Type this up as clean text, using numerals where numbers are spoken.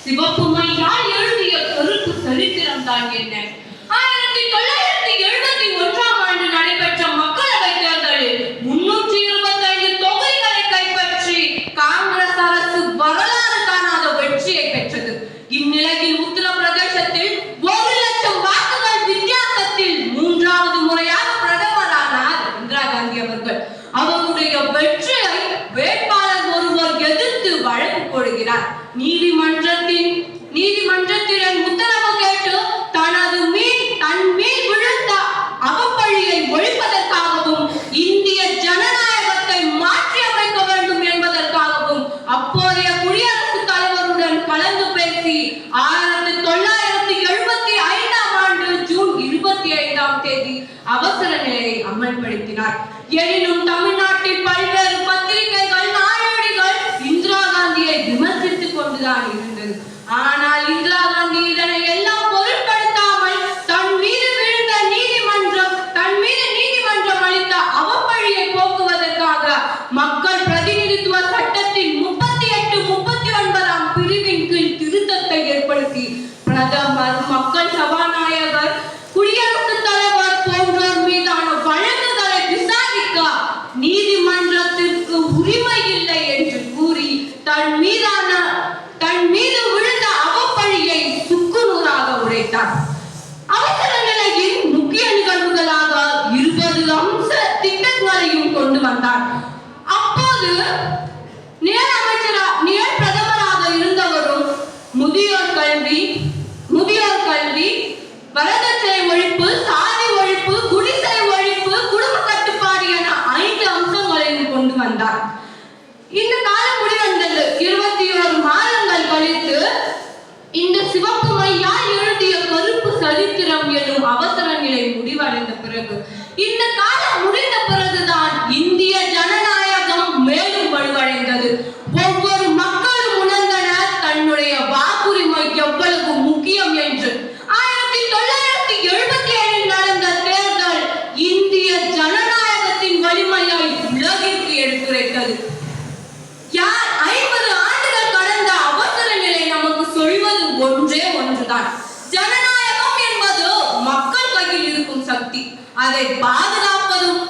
சிவப்புமையால் எழுதிய கருப்பு சரித்திரம் தான் என்ன? 1971ஆம் ஆண்டு நடைபெற்ற மக்களவை தேர்தலில் 325 தொகுதிகளை கைப்பற்றி காங்கிரஸ் அரசு வரலாறு காணாத வெற்றியை பெற்றது. இந்நிலையில் உத்தரப்பிரதேசத்தில் 1 லட்சம் வாக்குகள் வித்தியாசத்தில் 3வது முறையாக பிரதமரானார் இந்திரா காந்தி அவர்கள். அவருடைய வெற்றியை வேட்பாளர் ஒருவர் எதிர்த்து வழக்கு போடுகிறார். நீதிமன்றத்தின் உத்தரவு கேட்டு தன் மீது விழுந்த அவப்பழியை ஒழிப்பதற்காகவும் இந்திய ஜனநாயகத்தை மாற்றி அமைக்க வேண்டும் என்பதற்காகவும் அப்போதைய குடியரசுத் தலைவருடன் கலந்து பேசி 1975ஆம் ஆண்டு ஜூன் 25ஆம் தேதி அவசர நிலையை அமல்படுத்தினார். எனினும் தமிழ்நாட்டில் பல்வேறு பத்திரிகைகள், நாளேடுகள் இந்திரா காந்தியை விமர்சித்துக் கொண்டுதான் இருந்தது. ஆனால் இந்திரா காந்தி இதனை எல்லாம் பொருட்படுத்தாமல் தன் மீது நீதிமன்றம் அளித்த அவப்பழியை போக்குவதற்காக மக்கள் பிரதிநிதித்துவ சட்டத்தின் 38, 39ஆம் பிரிவின் கீழ் திருத்தத்தை ஏற்படுத்தி பிரதமர், மக்கள் சபாநாயகர், குடியரசுத் தலைவர் போன்றோர் மீதான வழக்குகளை விசாரிக்க நீதிமன்றத்திற்கு உரிமை இல்லை என்று கூறி தன் மீது விழுந்த அவப்பழியை சுக்குநூறாக உடைத்தார். அவசர நிலையில் முக்கிய நிகழ்வுகளாக 20 அம்ச திட்டங்களையும் கொண்டு வந்தார். அப்போது நிழல் பிரதமராக இருந்தவரும் முதியோர் கல்வி, வரதட்சணை ஒழிப்பு, சாதி ஒழிப்பு, குடிசை ஒழிப்பு, குடும்ப கட்டுப்பாடு என 5 அம்சங்களையும் கொண்டு வந்தார். இந்த காலம் முடிவடைந்தது. 21 மாதங்கள் கழித்து இந்த சிவப்பு மையால் எழுதிய கருப்பு சரித்திரம் எனும் அவசர நிலை முடிவடைந்த பிறகு, இந்த காலம் முடிந்த பிறகுதான் இந்திய ஜனநாயகம் மேலும் வலுவடைந்தது. ஒவ்வொரு மக்களும் உணர்ந்தனர் தன்னுடைய வாக்குரிமை எவ்வளவு முக்கியம் என்று. 1977 நடந்த தேர்தல் இந்திய ஜனநாயகத்தின் வலிமையை உலகிற்கு எடுத்துரைத்தது. 50 ஆண்டுகள் கடந்த அவசர நிலை நமக்கு சொல்வது ஒன்றே ஒன்றுதான். ஜனநாயகம் என்பது மக்கள் கையில் இருக்கும் சக்தி. அதை பாதுகாப்பதும்